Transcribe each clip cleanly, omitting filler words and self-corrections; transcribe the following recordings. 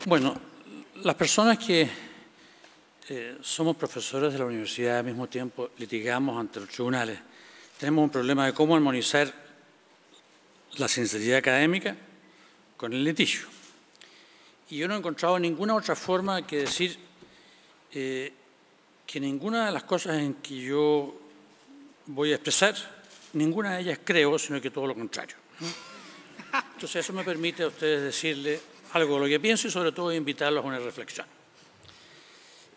Bueno, las personas que somos profesores de la universidad al mismo tiempo litigamos ante los tribunales, tenemos un problema de cómo armonizar la sinceridad académica con el litigio. Y yo no he encontrado ninguna otra forma que decir que ninguna de las cosas en que yo voy a expresar, ninguna de ellas creo, sino que todo lo contrario. Entonces eso me permite a ustedes decirle algo de lo que pienso y sobre todo invitarlos a una reflexión.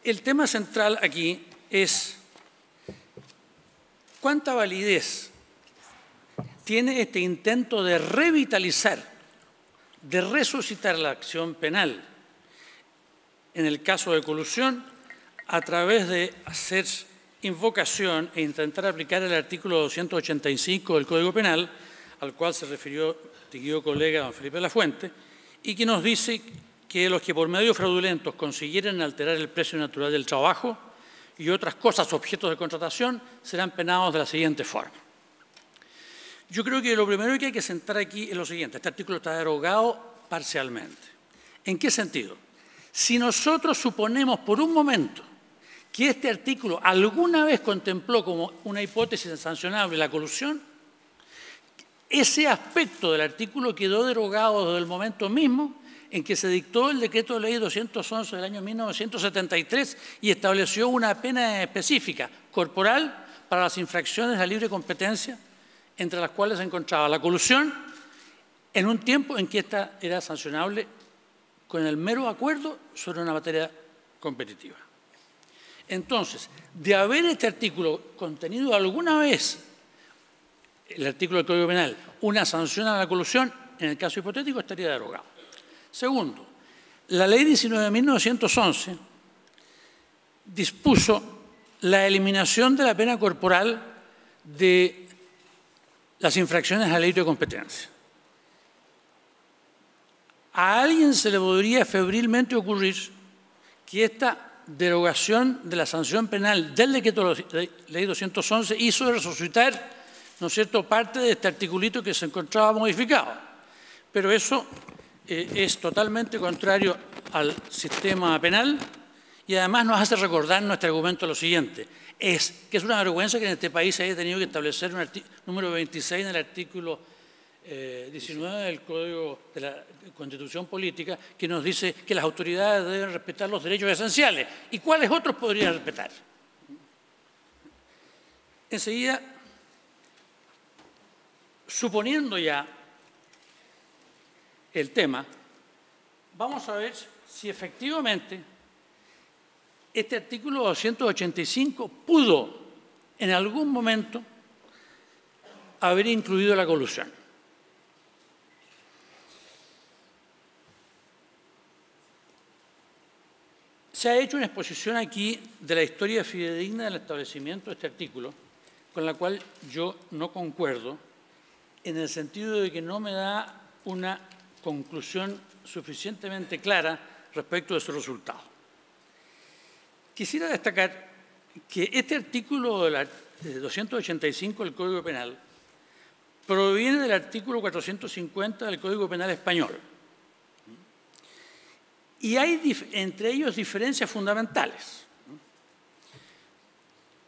El tema central aquí es cuánta validez tiene este intento de revitalizar, de resucitar la acción penal en el caso de colusión a través de hacer invocación e intentar aplicar el artículo 285 del Código Penal, al cual se refirió mi querido colega don Felipe Lafuente, y que nos dice que los que por medios fraudulentos consiguieran alterar el precio natural del trabajo y otras cosas objetos de contratación serán penados de la siguiente forma. Yo creo que lo primero que hay que sentar aquí es lo siguiente. Este artículo está derogado parcialmente. ¿En qué sentido? Si nosotros suponemos por un momento que este artículo alguna vez contempló como una hipótesis sancionable la colusión, ese aspecto del artículo quedó derogado desde el momento mismo en que se dictó el decreto de ley 211 del año 1973 y estableció una pena específica, corporal, para las infracciones a libre competencia, entre las cuales se encontraba la colusión, en un tiempo en que ésta era sancionable con el mero acuerdo sobre una materia competitiva. Entonces, de haber este artículo contenido alguna vez, el artículo del Código Penal, una sanción a la colusión, en el caso hipotético estaría derogado. Segundo, la ley 19.911 dispuso la eliminación de la pena corporal de las infracciones a la libre competencia. A alguien se le podría febrilmente ocurrir que esta derogación de la sanción penal del decreto de ley 211 hizo resucitar, ¿no es cierto?, parte de este articulito que se encontraba modificado. Pero eso es totalmente contrario al sistema penal y además nos hace recordar nuestro argumento lo siguiente, es que es una vergüenza que en este país se haya tenido que establecer un número 26 en el artículo 19 del Código de la Constitución Política que nos dice que las autoridades deben respetar los derechos esenciales. ¿Y cuáles otros podrían respetar? Enseguida, suponiendo ya el tema, vamos a ver si efectivamente este artículo 285 pudo en algún momento haber incluido la colusión. Se ha hecho una exposición aquí de la historia fidedigna del establecimiento de este artículo, con la cual yo no concuerdo, en el sentido de que no me da una conclusión suficientemente clara respecto de su resultado. Quisiera destacar que este artículo de 285 del Código Penal proviene del artículo 450 del Código Penal español. Y hay entre ellos diferencias fundamentales.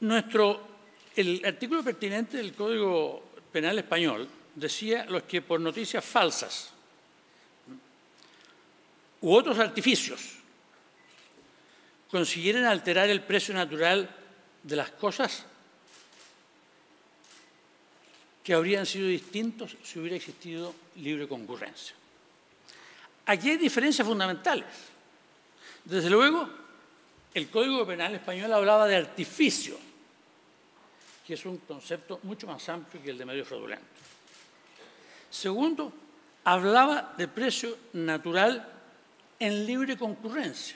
El artículo pertinente del Código Penal español decía los que por noticias falsas u otros artificios consiguieran alterar el precio natural de las cosas que habrían sido distintos si hubiera existido libre concurrencia. Aquí hay diferencias fundamentales. Desde luego, el Código Penal español hablaba de artificio, que es un concepto mucho más amplio que el de medio fraudulento. Segundo, hablaba de precio natural en libre concurrencia.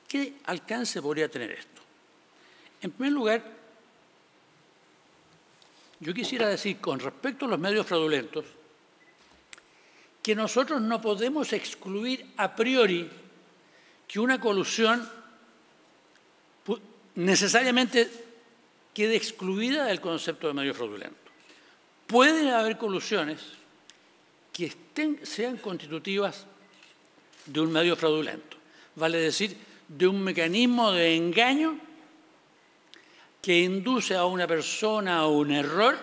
¿Qué alcance podría tener esto? En primer lugar, yo quisiera decir con respecto a los medios fraudulentos que nosotros no podemos excluir a priori que una colusión necesariamente quede excluida del concepto de medio fraudulento. Pueden haber colusiones que sean constitutivas de un medio fraudulento. Vale decir, de un mecanismo de engaño que induce a una persona a un error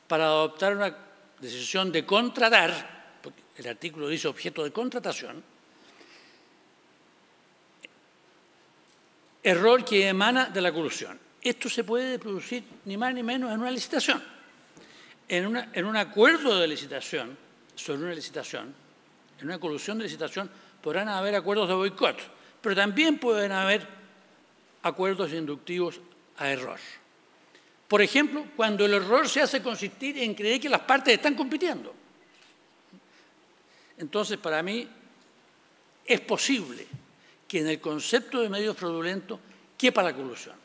para adoptar una decisión de contratar, porque el artículo dice objeto de contratación, error que emana de la colusión. Esto se puede producir ni más ni menos en una licitación. En un acuerdo de licitación, sobre una licitación, en una colusión de licitación, podrán haber acuerdos de boicot, pero también pueden haber acuerdos inductivos a error. Por ejemplo, cuando el error se hace consistir en creer que las partes están compitiendo. Entonces, para mí, es posible que en el concepto de medio fraudulento quepa la colusión,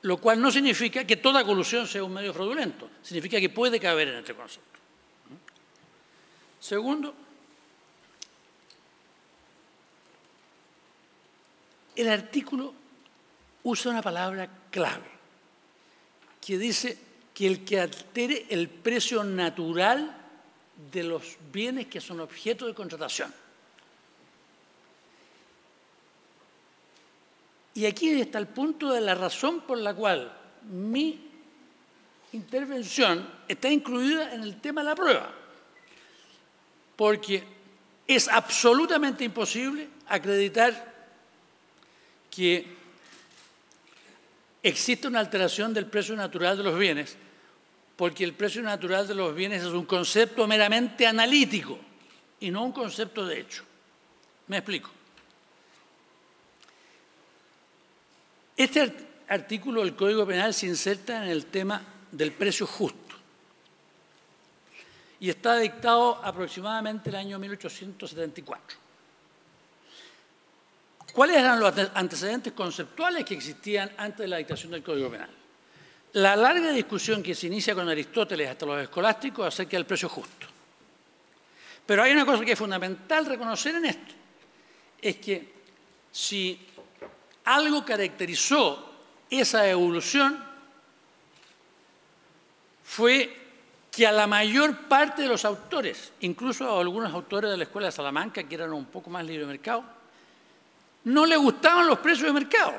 lo cual no significa que toda colusión sea un medio fraudulento, significa que puede caber en este concepto. Segundo, el artículo usa una palabra clave que dice que el que altere el precio natural de los bienes que son objeto de contratación. Y aquí está el punto de la razón por la cual mi intervención está incluida en el tema de la prueba. Porque es absolutamente imposible acreditar que existe una alteración del precio natural de los bienes, porque el precio natural de los bienes es un concepto meramente analítico y no un concepto de hecho. Me explico. Este artículo del Código Penal se inserta en el tema del precio justo y está dictado aproximadamente el año 1874. ¿Cuáles eran los antecedentes conceptuales que existían antes de la dictación del Código Penal? La larga discusión que se inicia con Aristóteles hasta los escolásticos acerca del precio justo. Pero hay una cosa que es fundamental reconocer en esto, es que si algo caracterizó esa evolución fue que a la mayor parte de los autores, incluso a algunos autores de la Escuela de Salamanca, que eran un poco más libre de mercado, no les gustaban los precios de mercado.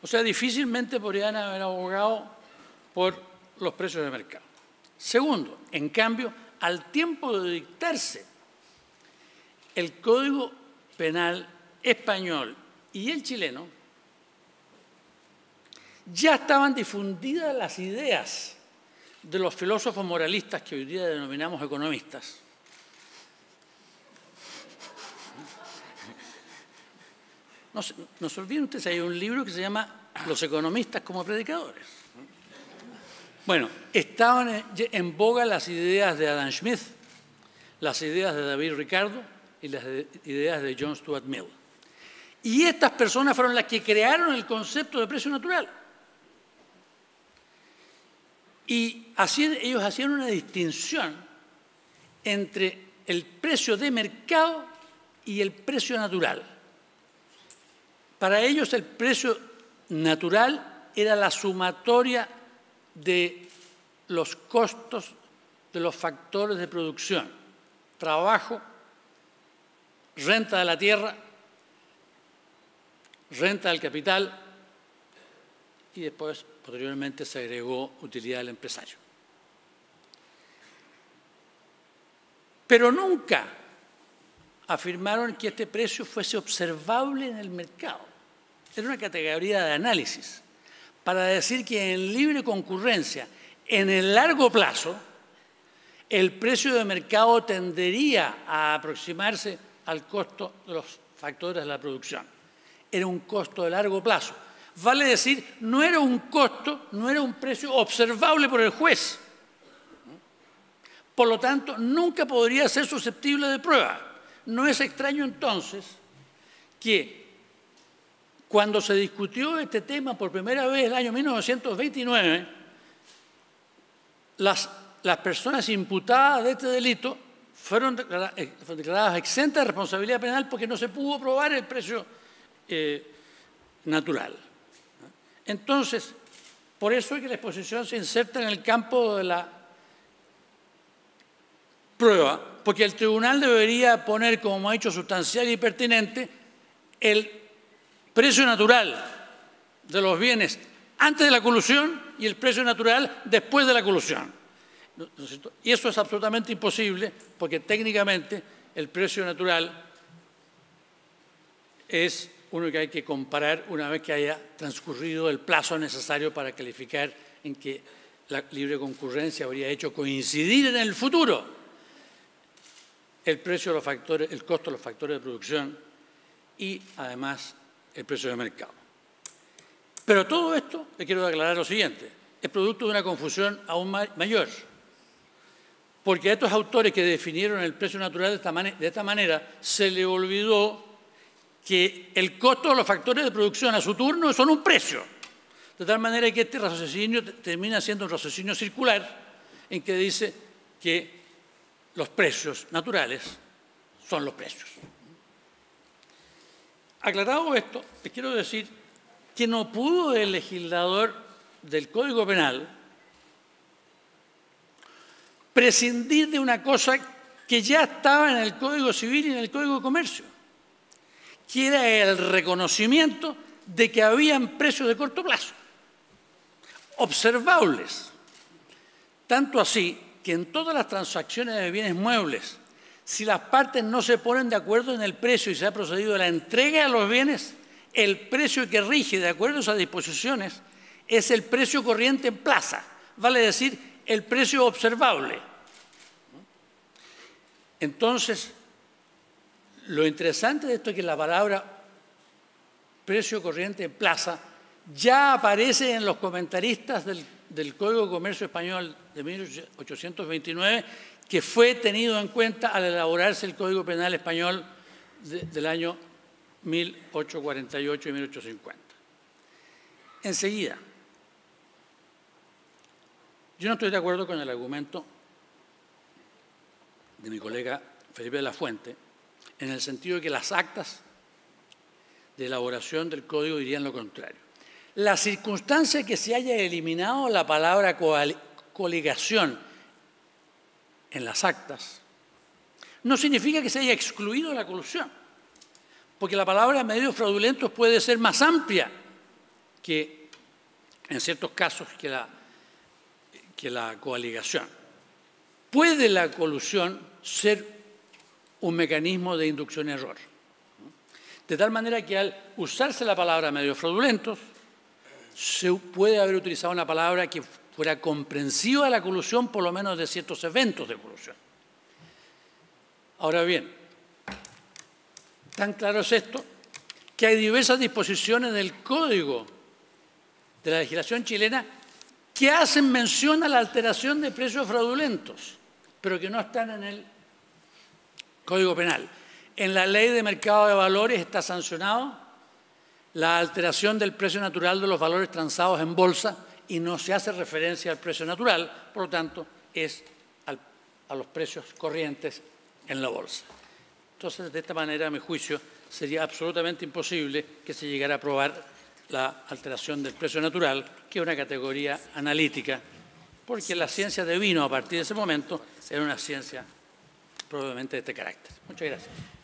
O sea, difícilmente podrían haber abogado por los precios de mercado. Segundo, en cambio, al tiempo de dictarse el Código Penal español y el chileno, ya estaban difundidas las ideas de los filósofos moralistas que hoy día denominamos economistas. No se olviden ustedes, hay un libro que se llama Los economistas como predicadores. Bueno, estaban en boga las ideas de Adam Smith, las ideas de David Ricardo y las ideas de John Stuart Mill. Y estas personas fueron las que crearon el concepto de precio natural. Y ellos hacían una distinción entre el precio de mercado y el precio natural. Para ellos el precio natural era la sumatoria de los costos de los factores de producción, trabajo, renta de la tierra, renta del capital y después, posteriormente, se agregó utilidad del empresario. Pero nunca afirmaron que este precio fuese observable en el mercado. Era una categoría de análisis para decir que en libre concurrencia, en el largo plazo, el precio de mercado tendería a aproximarse al costo de los factores de la producción. Era un costo de largo plazo. Vale decir, no era un costo, no era un precio observable por el juez. Por lo tanto, nunca podría ser susceptible de prueba. No es extraño entonces que cuando se discutió este tema por primera vez en el año 1929, las personas imputadas de este delito fueron declaradas exentas de responsabilidad penal porque no se pudo probar el precio natural. Entonces, por eso es que la exposición se inserta en el campo de la prueba, porque el tribunal debería poner como hecho sustancial y pertinente el precio natural de los bienes antes de la colusión y el precio natural después de la colusión. Y eso es absolutamente imposible porque técnicamente el precio natural es uno que hay que comparar una vez que haya transcurrido el plazo necesario para calificar en que la libre concurrencia habría hecho coincidir en el futuro el precio de los factores, el costo de los factores de producción y además el precio de mercado. Pero todo esto, le quiero aclarar lo siguiente, es producto de una confusión aún mayor. Porque a estos autores que definieron el precio natural de esta manera se le olvidó que el costo de los factores de producción a su turno son un precio. De tal manera que este raciocinio termina siendo un raciocinio circular en que dice que los precios naturales son los precios. Aclarado esto, les quiero decir que no pudo el legislador del Código Penal prescindir de una cosa que ya estaba en el Código Civil y en el Código de Comercio, que era el reconocimiento de que habían precios de corto plazo, observables, tanto así que en todas las transacciones de bienes muebles, si las partes no se ponen de acuerdo en el precio y se ha procedido a la entrega de los bienes, el precio que rige de acuerdo a esas disposiciones es el precio corriente en plaza, vale decir, el precio observable. Entonces, lo interesante de esto es que la palabra precio corriente en plaza ya aparece en los comentaristas del Código de Comercio Español de 1829, que fue tenido en cuenta al elaborarse el Código Penal Español del año 1848 y 1850. Enseguida, yo no estoy de acuerdo con el argumento de mi colega Felipe de la Fuente, en el sentido de que las actas de elaboración del Código dirían lo contrario. La circunstancia que se haya eliminado la palabra coligación en las actas no significa que se haya excluido la colusión, porque la palabra medios fraudulentos puede ser más amplia que, en ciertos casos, que la coaligación. ¿Puede la colusión ser un mecanismo de inducción a error? De tal manera que al usarse la palabra medios fraudulentos, se puede haber utilizado una palabra que fuera comprensiva de la colusión, por lo menos de ciertos eventos de colusión. Ahora bien, tan claro es esto, que hay diversas disposiciones del Código de la legislación chilena que hacen mención a la alteración de precios fraudulentos, pero que no están en el Código Penal. En la Ley de Mercado de Valores está sancionado la alteración del precio natural de los valores transados en bolsa y no se hace referencia al precio natural, por lo tanto, es a los precios corrientes en la bolsa. Entonces, de esta manera, a mi juicio, sería absolutamente imposible que se llegara a aprobar la alteración del precio natural, que es una categoría analítica, porque la ciencia devino a partir de ese momento era una ciencia probablemente de este carácter. Muchas gracias.